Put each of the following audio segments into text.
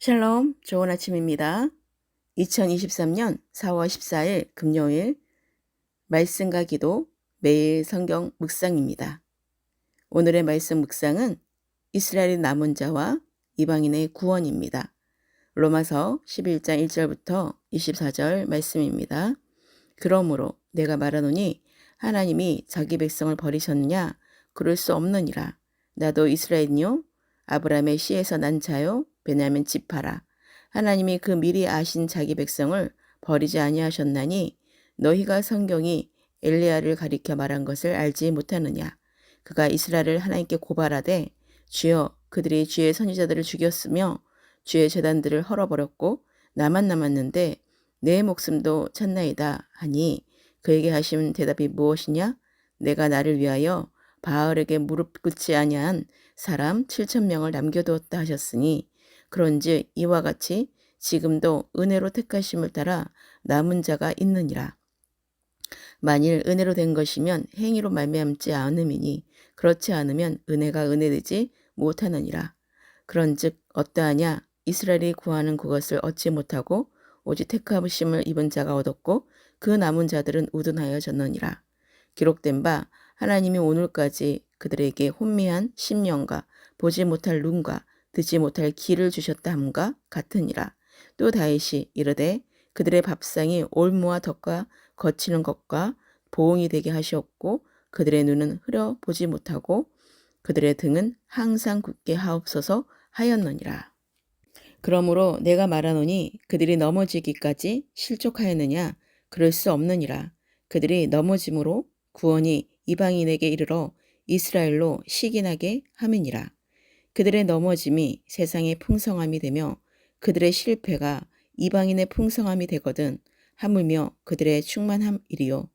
샬롬, 좋은 아침입니다. 2023년 4월 14일 금요일 말씀과 기도 매일 성경 묵상입니다. 오늘의 말씀 묵상은 이스라엘의 남은 자와 이방인의 구원입니다. 로마서 11장 1절부터 24절 말씀입니다. 그러므로 내가 말하노니 하나님이 자기 백성을 버리셨느냐? 그럴 수 없느니라. 나도 이스라엘이요 아브라함의 씨에서 난 자요 베냐민 지파라. 하나님이 그 미리 아신 자기 백성을 버리지 아니하셨나니 너희가 성경이 엘리야를 가리켜 말한 것을 알지 못하느냐. 그가 이스라엘을 하나님께 고발하되 주여 그들이 주의 선지자들을 죽였으며 주의 제단들을 헐어버렸고 나만 남았는데 내 목숨도 찾나이다 하니 그에게 하신 대답이 무엇이냐? 내가 나를 위하여 바알에게 무릎 꿇지 아니한 사람 7,000명을 남겨두었다 하셨으니 그런즉 이와 같이 지금도 은혜로 택하심을 따라 남은 자가 있느니라. 만일 은혜로 된 것이면 행위로 말미암지 않음이니 그렇지 않으면 은혜가 은혜되지 못하느니라. 그런즉 어떠하냐? 이스라엘이 구하는 그것을 얻지 못하고 오직 택하심을 입은 자가 얻었고 그 남은 자들은 우둔하여졌느니라. 기록된 바 하나님이 오늘까지 그들에게 혼미한 심령과 보지 못할 눈과 듣지 못할 귀를 주셨다 함과 같으니라. 또 다윗이 이르되 그들의 밥상이 올무와 덕과 거치는 것과 보응이 되게 하시었고 그들의 눈은 흐려 보지 못하고 그들의 등은 항상 굳게 하옵소서 하였느니라. 그러므로 내가 말하노니 그들이 넘어지기까지 실족하였느냐? 그럴 수 없느니라. 그들이 넘어짐으로 구원이 이방인에게 이르러 이스라엘로 시기나게 함이니라. 그들의 넘어짐이 세상의 풍성함이 되며 그들의 실패가 이방인의 풍성함이 되거든 하물며 그들의 충만함이리요.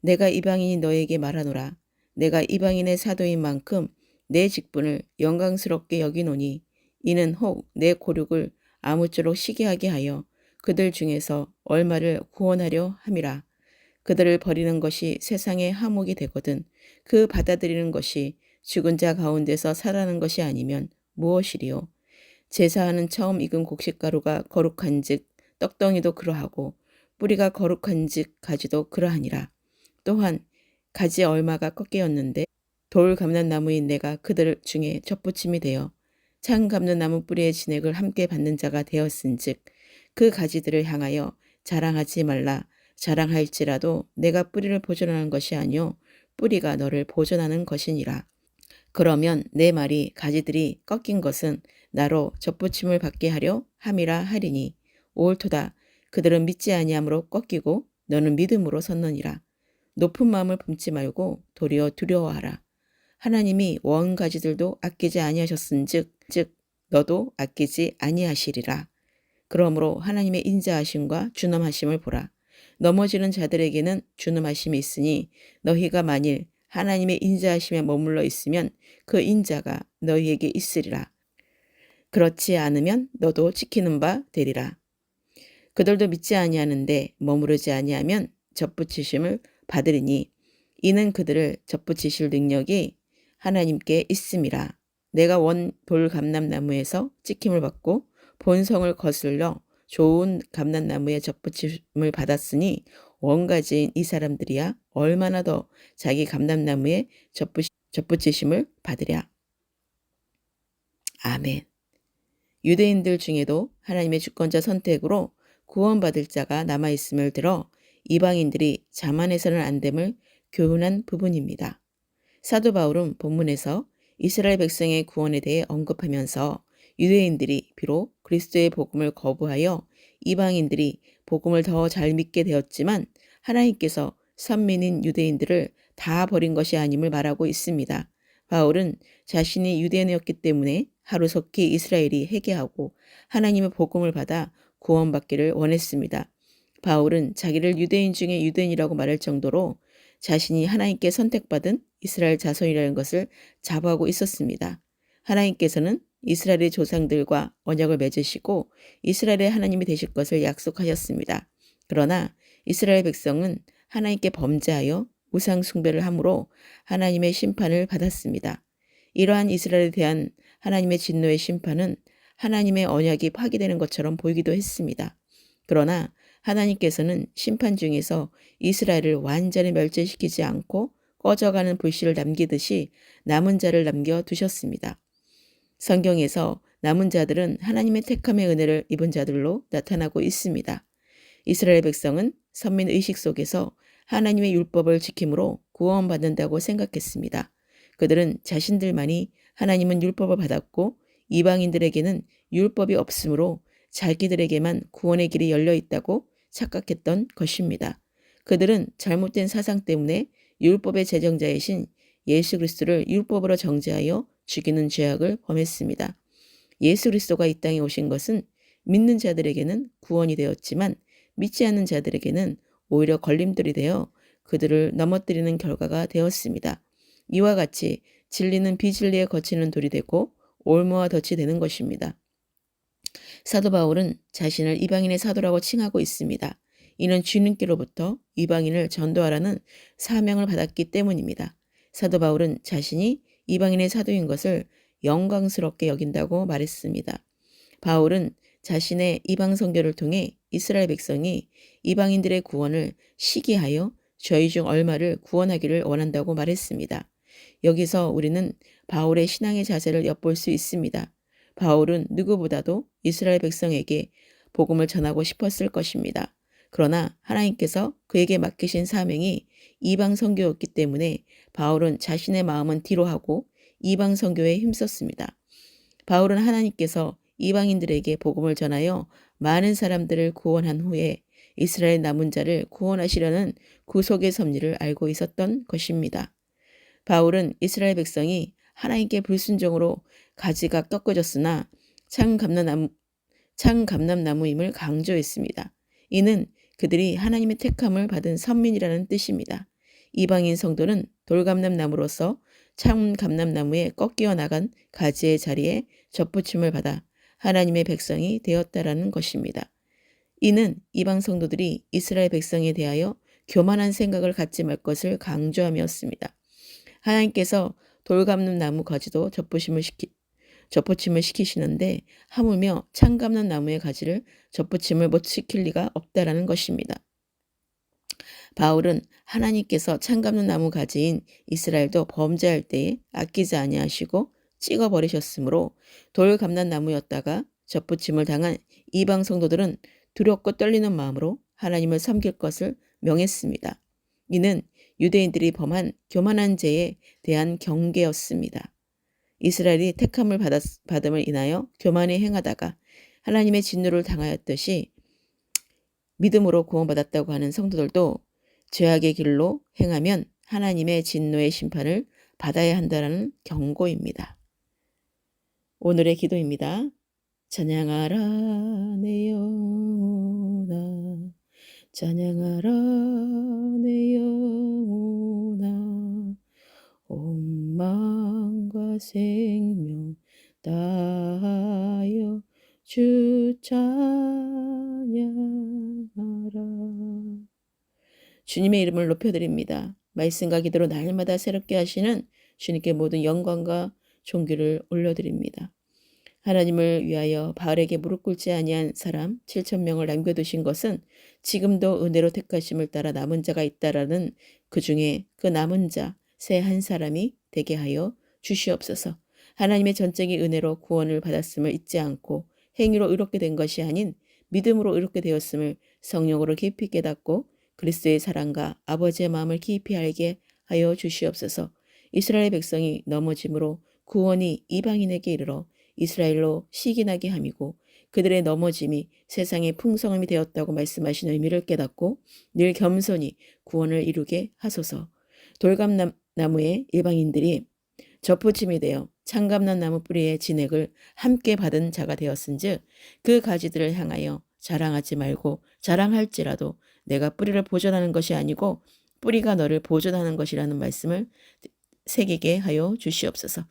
내가 이방인이 너에게 말하노라. 내가 이방인의 사도인 만큼 내 직분을 영광스럽게 여기노니 이는 혹 내 고륙을 아무쪼록 시기하게 하여 그들 중에서 얼마를 구원하려 함이라. 그들을 버리는 것이 세상의 하목이 되거든 그 받아들이는 것이 죽은 자 가운데서 살아나는 것이 아니면 무엇이리요. 제사하는 처음 익은 곡식가루가 거룩한즉 떡덩이도 그러하고 뿌리가 거룩한즉 가지도 그러하니라. 또한 가지 얼마가 꺾이었는데 돌 감는 나무인 내가 그들 중에 젖붙임이 되어 창 감는 나무 뿌리의 진액을 함께 받는 자가 되었은즉 그 가지들을 향하여 자랑하지 말라. 자랑할지라도 내가 뿌리를 보존하는 것이 아니요 뿌리가 너를 보존하는 것이니라. 그러면 내 말이 가지들이 꺾인 것은 나로 젖붙임을 받게 하려 함이라 하리니 옳도다. 그들은 믿지 아니함으로 꺾이고 너는 믿음으로 섰느니라. 높은 마음을 품지 말고 도리어 두려워하라. 하나님이 원 가지들도 아끼지 아니하셨은즉 너도 아끼지 아니하시리라. 그러므로 하나님의 인자하심과 준엄하심을 보라. 넘어지는 자들에게는 준엄하심이 있으니 너희가 만일 하나님의 인자하심에 머물러 있으면 그 인자가 너희에게 있으리라. 그렇지 않으면 너도 지키는 바 되리라. 그들도 믿지 아니하는데 머무르지 아니하면 젖붙이심을 받으리니 이는 그들을 젖붙이실 능력이 하나님께 있음이라. 내가 원 돌 감람나무에서 찍힘을 받고 본성을 거슬러 좋은 감람나무에 젖붙임을 받았으니 원가지인 이 사람들이야 얼마나 더 자기 감람나무에 젖붙이심을 받으랴. 아멘. 유대인들 중에도 하나님의 주권자 선택으로 구원받을 자가 남아있음을 들어 이방인들이 자만해서는 안 됨을 교훈한 부분입니다. 사도 바울은 본문에서 이스라엘 백성의 구원에 대해 언급하면서 유대인들이 비록 그리스도의 복음을 거부하여 이방인들이 복음을 더 잘 믿게 되었지만 하나님께서 선민인 유대인들을 다 버린 것이 아님을 말하고 있습니다. 바울은 자신이 유대인이었기 때문에 하루속히 이스라엘이 회개하고 하나님의 복음을 받아 구원받기를 원했습니다. 바울은 자기를 유대인 중에 유대인이라고 말할 정도로 자신이 하나님께 선택받은 이스라엘 자손이라는 것을 자부하고 있었습니다. 하나님께서는 이스라엘의 조상들과 언약을 맺으시고 이스라엘의 하나님이 되실 것을 약속하셨습니다. 그러나 이스라엘 백성은 하나님께 범죄하여 우상 숭배를 함으로 하나님의 심판을 받았습니다. 이러한 이스라엘에 대한 하나님의 진노의 심판은 하나님의 언약이 파기되는 것처럼 보이기도 했습니다. 그러나 하나님께서는 심판 중에서 이스라엘을 완전히 멸절시키지 않고 꺼져가는 불씨를 남기듯이 남은 자를 남겨두셨습니다. 성경에서 남은 자들은 하나님의 택함의 은혜를 입은 자들로 나타나고 있습니다. 이스라엘 백성은 선민의식 속에서 하나님의 율법을 지킴으로 구원받는다고 생각했습니다. 그들은 자신들만이 하나님은 율법을 받았고 이방인들에게는 율법이 없으므로 자기들에게만 구원의 길이 열려 있다고 착각했던 것입니다. 그들은 잘못된 사상 때문에 율법의 제정자이신 예수 그리스도를 율법으로 정죄하여 죽이는 죄악을 범했습니다. 예수 그리스도가 이 땅에 오신 것은 믿는 자들에게는 구원이 되었지만 믿지 않는 자들에게는 오히려 걸림돌이 되어 그들을 넘어뜨리는 결과가 되었습니다. 이와 같이 진리는 비진리에 거치는 돌이 되고 올무와 덫이 되는 것입니다. 사도 바울은 자신을 이방인의 사도라고 칭하고 있습니다. 이는 주님께로부터 이방인을 전도하라는 사명을 받았기 때문입니다. 사도 바울은 자신이 이방인의 사도인 것을 영광스럽게 여긴다고 말했습니다. 바울은 자신의 이방 선교를 통해 이스라엘 백성이 이방인들의 구원을 시기하여 저희 중 얼마를 구원하기를 원한다고 말했습니다. 여기서 우리는 바울의 신앙의 자세를 엿볼 수 있습니다. 바울은 누구보다도 이스라엘 백성에게 복음을 전하고 싶었을 것입니다. 그러나 하나님께서 그에게 맡기신 사명이 이방 선교였기 때문에 바울은 자신의 마음은 뒤로 하고 이방 선교에 힘썼습니다. 바울은 하나님께서 이방인들에게 복음을 전하여 많은 사람들을 구원한 후에 이스라엘 남은 자를 구원하시려는 구속의 섭리를 알고 있었던 것입니다. 바울은 이스라엘 백성이 하나님께 불순종으로 가지가 꺾어졌으나 참감람나무임을 강조했습니다. 이는 그들이 하나님의 택함을 받은 선민이라는 뜻입니다. 이방인 성도는 돌감람나무로서 참감람나무에 꺾여 나간 가지의 자리에 접붙임을 받아 하나님의 백성이 되었다라는 것입니다. 이는 이방 성도들이 이스라엘 백성에 대하여 교만한 생각을 갖지 말 것을 강조함이었습니다. 하나님께서 돌감람나무 가지도 접붙임을 시키시는데 하물며 참감람나무의 가지를 접붙임을 못 시킬 리가 없다라는 것입니다. 바울은 하나님께서 참감람나무 가지인 이스라엘도 범죄할 때에 아끼지 아니하시고 찍어버리셨으므로 돌감람나무였다가 접붙임을 당한 이방 성도들은 두렵고 떨리는 마음으로 하나님을 섬길 것을 명했습니다. 이는 유대인들이 범한 교만한 죄에 대한 경계였습니다. 이스라엘이 택함을 받음을 인하여 교만히 행하다가 하나님의 진노를 당하였듯이 믿음으로 구원받았다고 하는 성도들도 죄악의 길로 행하면 하나님의 진노의 심판을 받아야 한다는 경고입니다. 오늘의 기도입니다. 찬양하라 내 영혼아, 찬양하라 내 영혼아, 온 마음과 생명 다하여 주 찬양하라. 주님의 이름을 높여드립니다. 말씀과 기도로 날마다 새롭게 하시는 주님께 모든 영광과 존귀를 올려드립니다. 하나님을 위하여 바알에게 무릎 꿇지 아니한 사람 7,000명을 남겨두신 것은 지금도 은혜로 택하심을 따라 남은 자가 있다라는 그 중에 그 남은 자 새 한 사람이 되게 하여 주시옵소서. 하나님의 전적인 은혜로 구원을 받았음을 잊지 않고 행위로 의롭게 된 것이 아닌 믿음으로 의롭게 되었음을 성령으로 깊이 깨닫고 그리스도의 사랑과 아버지의 마음을 깊이 알게 하여 주시옵소서. 이스라엘 백성이 넘어짐으로 구원이 이방인에게 이르러 이스라엘로 시기나게 함이고 그들의 넘어짐이 세상의 풍성함이 되었다고 말씀하신 의미를 깨닫고 늘 겸손히 구원을 이루게 하소서. 돌감나무의 일방인들이 접붙임이 되어 참감람나무 뿌리의 진액을 함께 받은 자가 되었은즉 그 가지들을 향하여 자랑하지 말고 자랑할지라도 내가 뿌리를 보존하는 것이 아니고 뿌리가 너를 보존하는 것이라는 말씀을 새기게 하여 주시옵소서.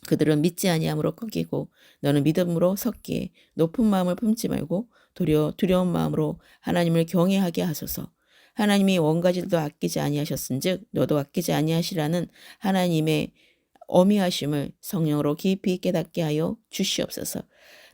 그들은 믿지 아니함으로 꺾이고 너는 믿음으로 섰기에 높은 마음을 품지 말고 도리어 두려운 마음으로 하나님을 경외하게 하소서. 하나님이 원가지도 아끼지 아니하셨은즉 너도 아끼지 아니하시라는 하나님의 어미하심을 성령으로 깊이 깨닫게 하여 주시옵소서.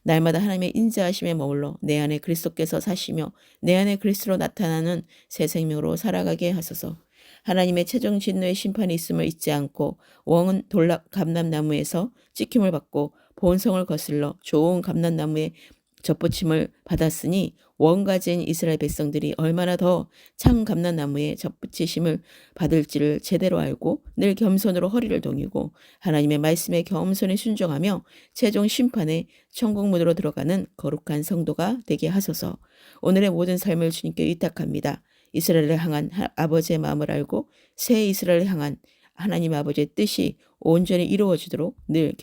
날마다 하나님의 인자하심에 머물러 내 안에 그리스도께서 사시며 내 안에 그리스도로 나타나는 새 생명으로 살아가게 하소서. 하나님의 최종 진노의 심판이 있음을 잊지 않고 왕은 돌락 감람나무에서 찍힘을 받고 본성을 거슬러 좋은 감람나무의 젖붙임을 받았으니 원가지인 이스라엘 백성들이 얼마나 더 참 감람나무의 젖붙이심을 받을지를 제대로 알고 늘 겸손으로 허리를 동이고 하나님의 말씀에 겸손히 순종하며 최종 심판의 천국문으로 들어가는 거룩한 성도가 되게 하소서. 오늘의 모든 삶을 주님께 의탁합니다. 이스라엘을 향한 아버지의 마음을 알고 새 이스라엘을 향한 하나님 아버지의 뜻이 온전히 이루어지도록 늘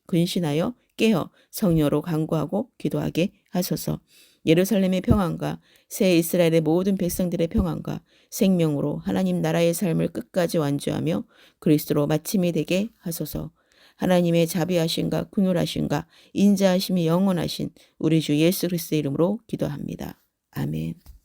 근신하여 깨어 성령으로 간구하고 기도하게 하소서. 예루살렘의 평안과 새 이스라엘의 모든 백성들의 평안과 생명으로 하나님 나라의 삶을 끝까지 완주하며 그리스도로 마침이 되게 하소서. 하나님의 자비하심과 긍휼하심과 인자하심이 영원하신 우리 주 예수 그리스도의 이름으로 기도합니다. 아멘.